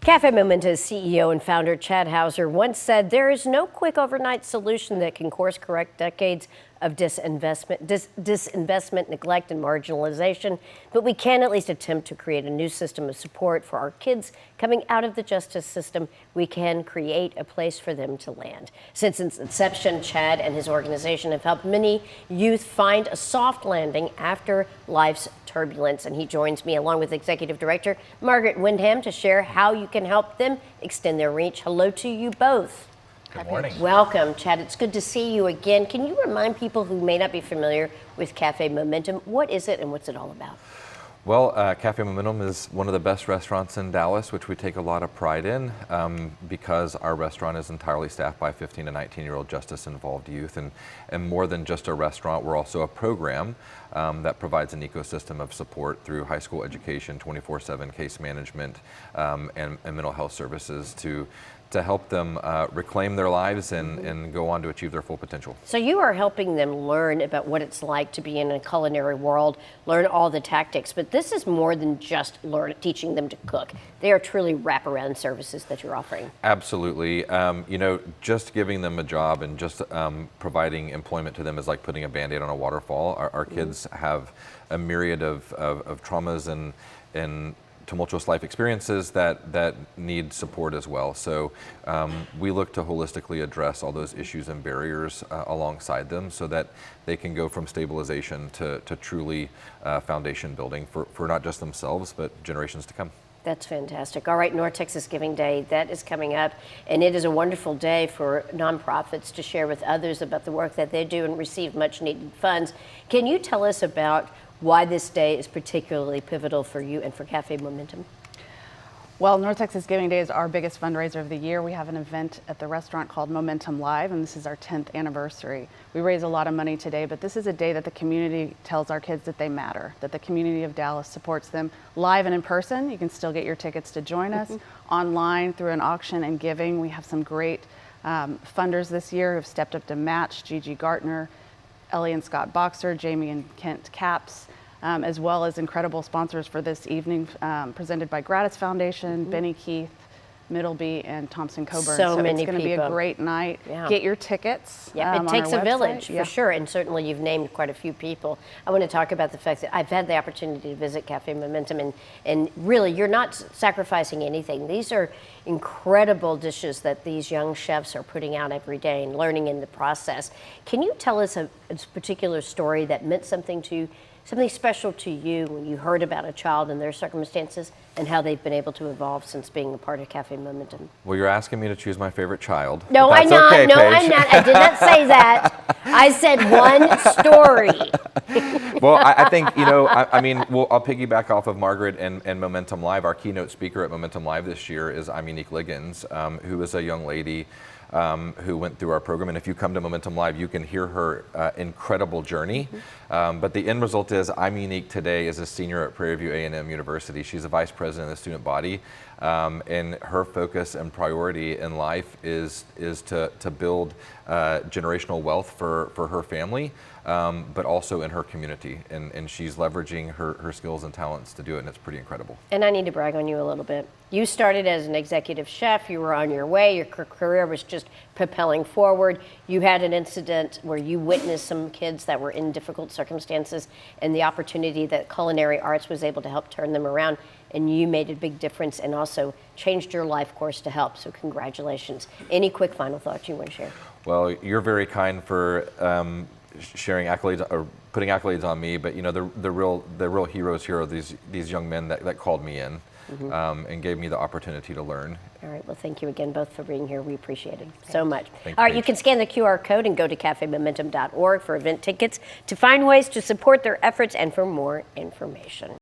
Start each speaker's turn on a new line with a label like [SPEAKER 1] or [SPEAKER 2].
[SPEAKER 1] Cafe Momento's CEO and founder Chad Hauser once said there is no quick overnight solution that can course correct decades of disinvestment, neglect, and marginalization, but we can at least attempt to create a new system of support for our kids coming out of the justice system. We can create a place for them to land. Since its inception, Chad and his organization have helped many youth find a soft landing after life's turbulence, and he joins me along with Executive Director Margaret Windham to share how you can help them extend their reach. Hello to you both.
[SPEAKER 2] Good morning.
[SPEAKER 1] Welcome, Chad. It's good to see you again. Can you remind people who may not be familiar with Cafe Momentum, what is it and what's it all about?
[SPEAKER 2] Well, Cafe Momentum is one of the best restaurants in Dallas, which we take a lot of pride in because our restaurant is entirely staffed by 15 to 19-year-old justice-involved youth. And more than just a restaurant, we're also a program that provides an ecosystem of support through high school education, 24/7 case management, and mental health services to help them reclaim their lives and go on to achieve their full potential.
[SPEAKER 1] So you are helping them learn about what it's like to be in a culinary world, learn all the tactics, but this is more than just teaching them to cook. They are truly wraparound services that you're offering.
[SPEAKER 2] Absolutely. You know, just giving them a job and just providing employment to them is like putting a Band-Aid on a waterfall. Our kids have a myriad of traumas and tumultuous life experiences that need support as well. So we look to holistically address all those issues and barriers alongside them so that they can go from stabilization to truly foundation building for not just themselves, but generations to come.
[SPEAKER 1] That's fantastic. All right, North Texas Giving Day, that is coming up, and it is a wonderful day for nonprofits to share with others about the work that they do and receive much needed funds. Can you tell us about why this day is particularly pivotal for you and for Cafe Momentum?
[SPEAKER 3] Well, North Texas Giving Day is our biggest fundraiser of the year. We have an event at the restaurant called Momentum Live, and this is our 10th anniversary. We raise a lot of money today, but this is a day that the community tells our kids that they matter, that the community of Dallas supports them live and in person. You can still get your tickets to join us online through an auction and giving. We have some great funders this year who have stepped up to match: Gigi Gartner, Ellie and Scott Boxer, Jamie and Kent Caps, as well as incredible sponsors for this evening, presented by Gratis Foundation, Benny Keith, Middleby, and Thompson Coburn.
[SPEAKER 1] So many
[SPEAKER 3] it's going to be a great night.
[SPEAKER 1] Yeah.
[SPEAKER 3] Get your tickets.
[SPEAKER 1] Yeah, it takes a village
[SPEAKER 3] Yeah.
[SPEAKER 1] for sure, and certainly you've named quite a few people. I want to talk about the fact that I've had the opportunity to visit Cafe Momentum, and really you're not sacrificing anything. These are incredible dishes that these young chefs are putting out every day and learning in the process. Can you tell us a particular story that meant something special to you when you heard about a child and their circumstances and how they've been able to evolve since being a part of Cafe Momentum?
[SPEAKER 2] Well, you're asking me to choose my favorite child.
[SPEAKER 1] No, I'm not.
[SPEAKER 2] Okay,
[SPEAKER 1] no,
[SPEAKER 2] Paige.
[SPEAKER 1] I'm not. I did not say that. I said one story.
[SPEAKER 2] Well, I think, you know, I mean, I'll piggyback off of Margaret and Momentum Live. Our keynote speaker at Momentum Live this year is Imanique Liggins, who is a young lady who went through our program. And if you come to Momentum Live, you can hear her incredible journey. But the end result is Imanique today is a senior at Prairie View A&M University. She's a vice president of the student body. And her focus and priority in life is to build generational wealth for her family, but also in her community. And she's leveraging her skills and talents to do it, and it's pretty incredible.
[SPEAKER 1] And I need to brag on you a little bit. You started as an executive chef. You were on your way. Your career was just propelling forward. You had an incident where you witnessed some kids that were in difficult circumstances and the opportunity that culinary arts was able to help turn them around. And you made a big difference and also changed your life course to help. So congratulations. Any quick final thoughts you want to share?
[SPEAKER 2] Well, you're very kind for sharing accolades or putting accolades on me, but you know the real heroes here are these young men that called me in and gave me the opportunity to learn.
[SPEAKER 1] All right. Well, thank you again both for being here. We appreciate it so much.
[SPEAKER 2] Thank
[SPEAKER 1] All right.
[SPEAKER 2] you.
[SPEAKER 1] You can scan the QR code and go to cafemomentum.org for event tickets to find ways to support their efforts and for more information.